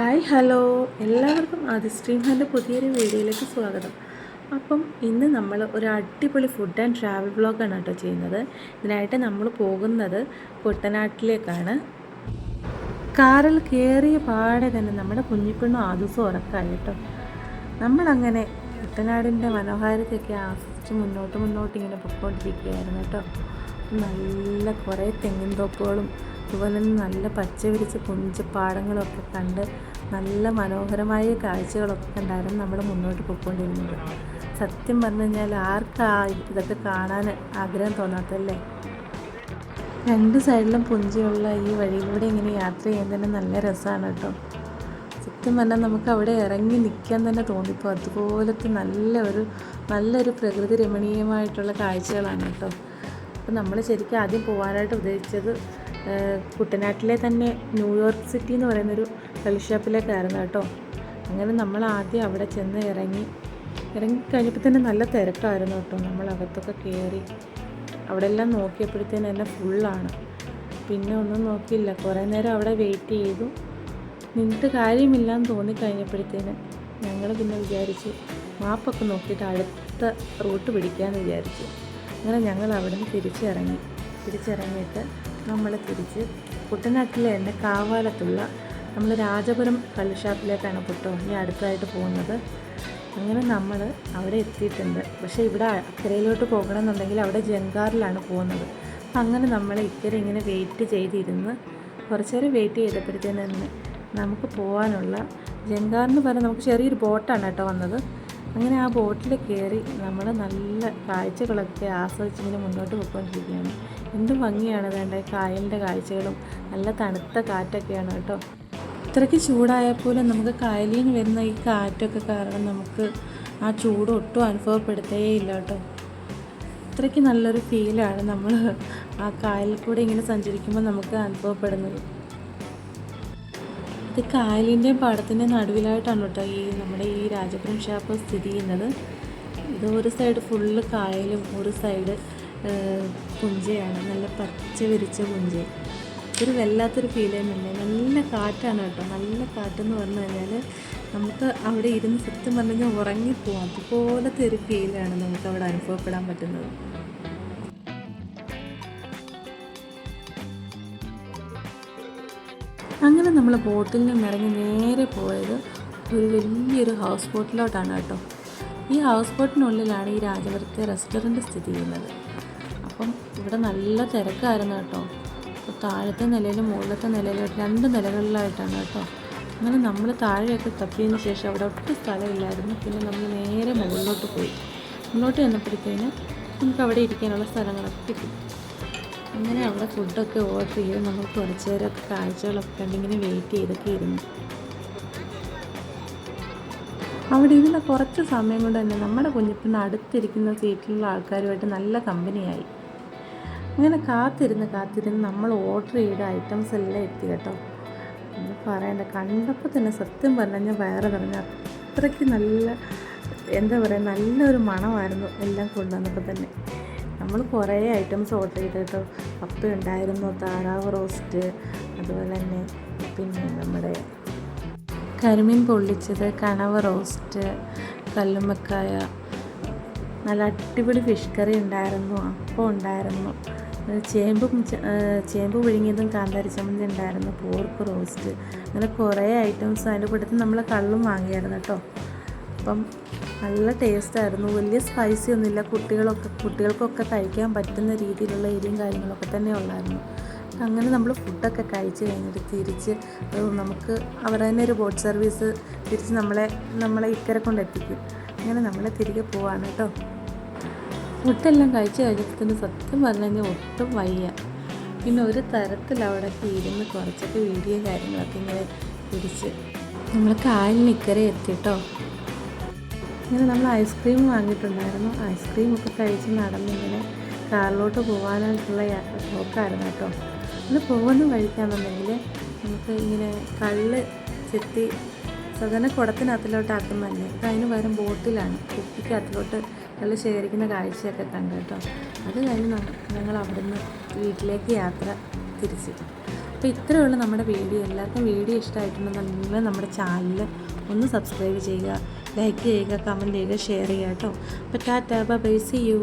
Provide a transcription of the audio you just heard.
Hi hello എല്ലാവർക്കും ആദിസ്ട്രീംഹാൻ്റെ പുതിയൊരു വീഡിയോയിലേക്ക് സ്വാഗതം. അപ്പം ഇന്ന് നമ്മൾ ഒരു അടിപൊളി ഫുഡ് ആൻഡ് ട്രാവൽ വ്ളോഗാണ് കേട്ടോ ചെയ്യുന്നത്. ഇതിനായിട്ട് നമ്മൾ പോകുന്നത് കുട്ടനാട്ടിലേക്കാണ്. കാറിൽ കയറിയ പാടെ തന്നെ നമ്മുടെ കുഞ്ഞിപ്പെണ്ണും ആദൂസും ഉറക്കായി കേട്ടോ. നമ്മളങ്ങനെ കുട്ടനാടിൻ്റെ മനോഹാരിതയൊക്കെ ആസ്വദിച്ച് മുന്നോട്ട് ഇങ്ങനെ പൊയ്ക്കൊണ്ടിരിക്കുകയായിരുന്നു കേട്ടോ. നല്ല കുറേ തെങ്ങിൻ തോപ്പുകളും അതുപോലെ തന്നെ നല്ല പച്ച വിരിച്ച പുഞ്ചപ്പാടങ്ങളൊക്കെ കണ്ട് നല്ല മനോഹരമായ കാഴ്ചകളൊക്കെ കണ്ടായിരുന്നു നമ്മൾ മുന്നോട്ട് പോയിക്കൊണ്ടിരുന്നത്. സത്യം പറഞ്ഞു കഴിഞ്ഞാൽ ആർക്കാ ഇതൊക്കെ കാണാൻ ആഗ്രഹം തോന്നാത്തല്ലേ. രണ്ട് സൈഡിലും പുഞ്ചയുള്ള ഈ വഴിയിലൂടെ ഇങ്ങനെ യാത്ര ചെയ്യാൻ തന്നെ നല്ല രസമാണ് കേട്ടോ. സത്യം പറഞ്ഞാൽ നമുക്ക് അവിടെ ഇറങ്ങി നിൽക്കാൻ തന്നെ തോന്നിപ്പോൾ അതുപോലത്തെ നല്ലൊരു പ്രകൃതി രമണീയമായിട്ടുള്ള കാഴ്ചകളാണ് കേട്ടോ. അപ്പോൾ നമ്മൾ ശരിക്കും ആദ്യം പോകാനായിട്ട് ഉദ്ദേശിച്ചത് കുട്ടനാട്ടിലെ തന്നെ ന്യൂയോർക്ക് സിറ്റി എന്ന് പറയുന്നൊരു കളിഷാപ്പിലേക്കായിരുന്നു കേട്ടോ. അങ്ങനെ നമ്മൾ ആദ്യം അവിടെ ചെന്ന് ഇറങ്ങിക്കഴിഞ്ഞപ്പോൾ തന്നെ നല്ല തിരക്കായിരുന്നു കേട്ടോ. നമ്മൾ അകത്തൊക്കെ കയറി അവിടെ എല്ലാം നോക്കിയപ്പോഴത്തേന് തന്നെ ഫുള്ളാണ്. പിന്നെ ഒന്നും നോക്കിയില്ല, കുറേ നേരം അവിടെ വെയിറ്റ് ചെയ്തു. നിന്നിട്ട് കാര്യമില്ലാന്ന് തോന്നിക്കഴിഞ്ഞപ്പോഴത്തേന് ഞങ്ങൾ പിന്നെ വിചാരിച്ചു മാപ്പൊക്കെ നോക്കിയിട്ട് അടുത്ത റൂട്ട് പിടിക്കാമെന്ന് വിചാരിച്ചു. അങ്ങനെ ഞങ്ങൾ അവിടെ നിന്ന് തിരിച്ചിറങ്ങിയിട്ട് നമ്മൾ തിരിച്ച് കുട്ടനാട്ടിലെ തന്നെ കാവാലത്തുള്ള നമ്മൾ രാജപുരം കള്ളുഷാപ്പിലേക്കാണ് കേട്ടോ ഇനി അടുത്തതായിട്ട് പോകുന്നത്. അങ്ങനെ നമ്മൾ അവിടെ എത്തിയിട്ടുണ്ട്. പക്ഷേ ഇവിടെ അക്കരയിലോട്ട് പോകണമെന്നുണ്ടെങ്കിൽ അവിടെ ജങ്കാറിലാണ് പോകുന്നത്. അപ്പം അങ്ങനെ നമ്മൾ ഇക്കരെ ഇങ്ങനെ വെയിറ്റ് ചെയ്തിരുന്ന് കുറച്ച് നേരം വെയിറ്റ് ചെയ്തപ്പോഴത്തേന് തന്നെ നമുക്ക് പോകാനുള്ള ജങ്കാറിന് പറഞ്ഞാൽ നമുക്ക് ചെറിയൊരു ബോട്ടാണ് കേട്ടോ വന്നത്. അങ്ങനെ ആ ബോട്ടിൽ കയറി നമ്മൾ നല്ല കാഴ്ചകളൊക്കെ ആസ്വദിച്ചിങ്ങനെ മുന്നോട്ട് പോയിക്കൊണ്ടിരിക്കുകയാണ്. എന്ത് ഭംഗിയാണ് വേണ്ട കായലിൻ്റെ കാഴ്ചകളും നല്ല തണുത്ത കാറ്റൊക്കെയാണ് കേട്ടോ. ഇത്രയ്ക്ക് ചൂടായപ്പോലും നമുക്ക് കായലിൽ നിന്ന് വരുന്ന ഈ കാറ്റൊക്കെ കാരണം നമുക്ക് ആ ചൂട് ഒട്ടും അനുഭവപ്പെടുത്തേയില്ല കേട്ടോ. ഇത്രയ്ക്ക് നല്ലൊരു ഫീലാണ് നമ്മൾ ആ കായലിൽ കൂടെ ഇങ്ങനെ സഞ്ചരിക്കുമ്പോൾ നമുക്ക് അനുഭവപ്പെടുന്നത്. ഇത് കായലിൻ്റെയും പാടത്തിൻ്റെയും നടുവിലായിട്ടാണ് കേട്ടോ നമ്മുടെ ഈ രാജപുരം ഷാപ്പ് സ്ഥിതി ചെയ്യുന്നത്. ഇത് ഒരു സൈഡ് ഫുള്ള് കായലും ഒരു സൈഡ് പുഞ്ചയാണ്, നല്ല പച്ച വിരിച്ച പുഞ്ച. ഒരു വല്ലാത്തൊരു ഫീൽ തന്നെയല്ലേ. നല്ല കാറ്റാണ് കേട്ടോ. നല്ല കാറ്റെന്ന് പറഞ്ഞു കഴിഞ്ഞാൽ നമുക്ക് അവിടെ ഇരുന്ന് സത്യം പറഞ്ഞു കഴിഞ്ഞാൽ ഉറങ്ങിപ്പോവാം. അതുപോലത്തെ ഒരു ഫീലാണ് നമുക്ക് അവിടെ അനുഭവപ്പെടാൻ പറ്റുന്നത്. അങ്ങനെ നമ്മൾ ബോട്ടിൽ നിന്ന് ഇറങ്ങി നേരെ പോയത് ഒരു വലിയൊരു ഹൗസ് ബോട്ടിലോട്ടാണ് കേട്ടോ. ഈ ഹൗസ് ബോട്ടിനുള്ളിലാണ് ഈ രാജപുരത്തെ റെസ്റ്റോറൻറ്റ് സ്ഥിതി ചെയ്യുന്നത്. അപ്പം ഇവിടെ നല്ല തിരക്കായിരുന്നു കേട്ടോ. അപ്പോൾ താഴത്തെ നിലയിലും മുകളിലത്തെ നിലയിലും രണ്ട് നിലകളിലായിട്ടാണ് കേട്ടോ. അങ്ങനെ നമ്മൾ താഴെയൊക്കെ തപ്പിയതിന് ശേഷം അവിടെ ഒട്ടും സ്ഥലമില്ലായിരുന്നു. പിന്നെ നമ്മൾ നേരെ മുകളിലോട്ട് പോയി. മുകളിലോട്ട് ചെന്നപ്പോഴത്തേന് നമുക്ക് അവിടെ ഇരിക്കാനുള്ള സ്ഥലങ്ങളൊക്കെ കിട്ടി. അങ്ങനെ അവിടെ ഫുഡൊക്കെ ഓർഡർ ചെയ്ത് നമ്മൾ കുറച്ച് നേരമൊക്കെ കാഴ്ചകളൊക്കെ കണ്ടിങ്ങനെ വെയിറ്റ് ചെയ്തൊക്കെ ഇരുന്നു. അവിടെ ഇരുന്ന കുറച്ച് സമയം കൊണ്ട് തന്നെ നമ്മുടെ കുഞ്ഞിപ്പിന് അടുത്തിരിക്കുന്ന സീറ്റിലുള്ള ആൾക്കാരുമായിട്ട് നല്ല കമ്പനിയായി. അങ്ങനെ കാത്തിരുന്ന് നമ്മൾ ഓർഡർ ചെയ്ത ഐറ്റംസ് എല്ലാം എത്തി കേട്ടോ. ഒന്ന് പറയണ്ട, കണ്ടപ്പോൾ തന്നെ സത്യം പറഞ്ഞാൽ വയറ് നിറഞ്ഞ അത്രയ്ക്ക് നല്ലൊരു മണമായിരുന്നു എല്ലാം കൊണ്ടുവന്നപ്പോൾ തന്നെ. നമ്മൾ കുറേ ഐറ്റംസ് ഓർഡർ ചെയ്ത് കേട്ടോ. കപ്പ ഉണ്ടായിരുന്നു, താറാവ് റോസ്റ്റ്, അതുപോലെ തന്നെ പിന്നെ നമ്മുടെ കരിമീൻ പൊള്ളിച്ചത്, കണവ റോസ്റ്റ്, കല്ലുമ്മക്കായ, നല്ല അടിപൊളി ഫിഷ് കറി ഉണ്ടായിരുന്നു, അപ്പം ഉണ്ടായിരുന്നു, ചേമ്പ് പുഴുങ്ങിയതും കാന്താരി ചമ്മന്തി ഉണ്ടായിരുന്നു, പോർക്ക് റോസ്റ്റ്, അങ്ങനെ കുറേ ഐറ്റംസ്. അതിൻ്റെ കൂട്ടത്തിൽ നമ്മൾ കള്ളും വാങ്ങിയായിരുന്നു കേട്ടോ. അപ്പം നല്ല ടേസ്റ്റായിരുന്നു. വലിയ സ്പൈസി ഒന്നുമില്ല. കുട്ടികൾക്കൊക്കെ കഴിക്കാൻ പറ്റുന്ന രീതിയിലുള്ള എരിയും കാര്യങ്ങളൊക്കെ തന്നെ ഉള്ളായിരുന്നു. അങ്ങനെ നമ്മൾ ഫുഡൊക്കെ കഴിച്ച് കഴിഞ്ഞിട്ട് തിരിച്ച് നമുക്ക് അവർ തന്നെ ഒരു ബോട്ട് സർവീസ് തിരിച്ച് നമ്മളെ ഇക്കരെ കൊണ്ടെത്തിക്കും. അങ്ങനെ നമ്മളെ തിരികെ പോവാണ് കേട്ടോ. ഫുഡെല്ലാം കഴിച്ച് കഴിഞ്ഞപ്പോൾ സത്യം പറഞ്ഞു കഴിഞ്ഞാൽ ഒട്ടും വയ്യ. പിന്നെ ഒരു തരത്തിൽ അവിടെയൊക്കെ ഇരുന്ന് കുറച്ചൊക്കെ വീഡിയോ കാര്യങ്ങളൊക്കെ ഇങ്ങനെ പിടിച്ച് നമ്മൾ കായലിന് ഇക്കരെ എത്തിട്ടോ. ഇങ്ങനെ നമ്മൾ ഐസ്ക്രീം വാങ്ങിയിട്ടുണ്ടായിരുന്നു. ഐസ്ക്രീമൊക്കെ കഴിച്ച് നടന്നിങ്ങനെ കാറിലോട്ട് പോകാനായിട്ടുള്ള പോക്കായിരുന്നു കേട്ടോ. അത് പോകുന്ന വഴിക്കാണെന്നുണ്ടെങ്കിൽ നമുക്ക് ഇങ്ങനെ കള്ള് ചെത്തി സാധാരണ കുടത്തിനകത്തിലോട്ടാക്കുന്നതല്ലേ, ഇത് അതിന് പകരം ബോട്ടിലാണ് കുപ്പിക്കകത്തിലോട്ട് കള്ള് ശേഖരിക്കുന്ന കാഴ്ചയൊക്കെ കണ്ടു കേട്ടോ. അത് കഴിഞ്ഞ് ഞങ്ങൾ അവിടുന്ന് വീട്ടിലേക്ക് യാത്ര തിരിച്ചു. അപ്പോൾ ഇത്രയേ ഉള്ളൂ നമ്മുടെ വീഡിയോ. എല്ലാവർക്കും വീഡിയോ ഇഷ്ടമായിട്ടുണ്ടെന്നുണ്ടെങ്കിൽ നമ്മുടെ ചാനൽ ഒന്ന് സബ്സ്ക്രൈബ് ചെയ്യുക, ലൈക്ക് ചെയ്യുക, കമൻറ്റ് ചെയ്യുക, ഷെയർ ചെയ്യുക കേട്ടോ. അപ്പോൾ ടാറ്റാ ബൈ, സീ യു.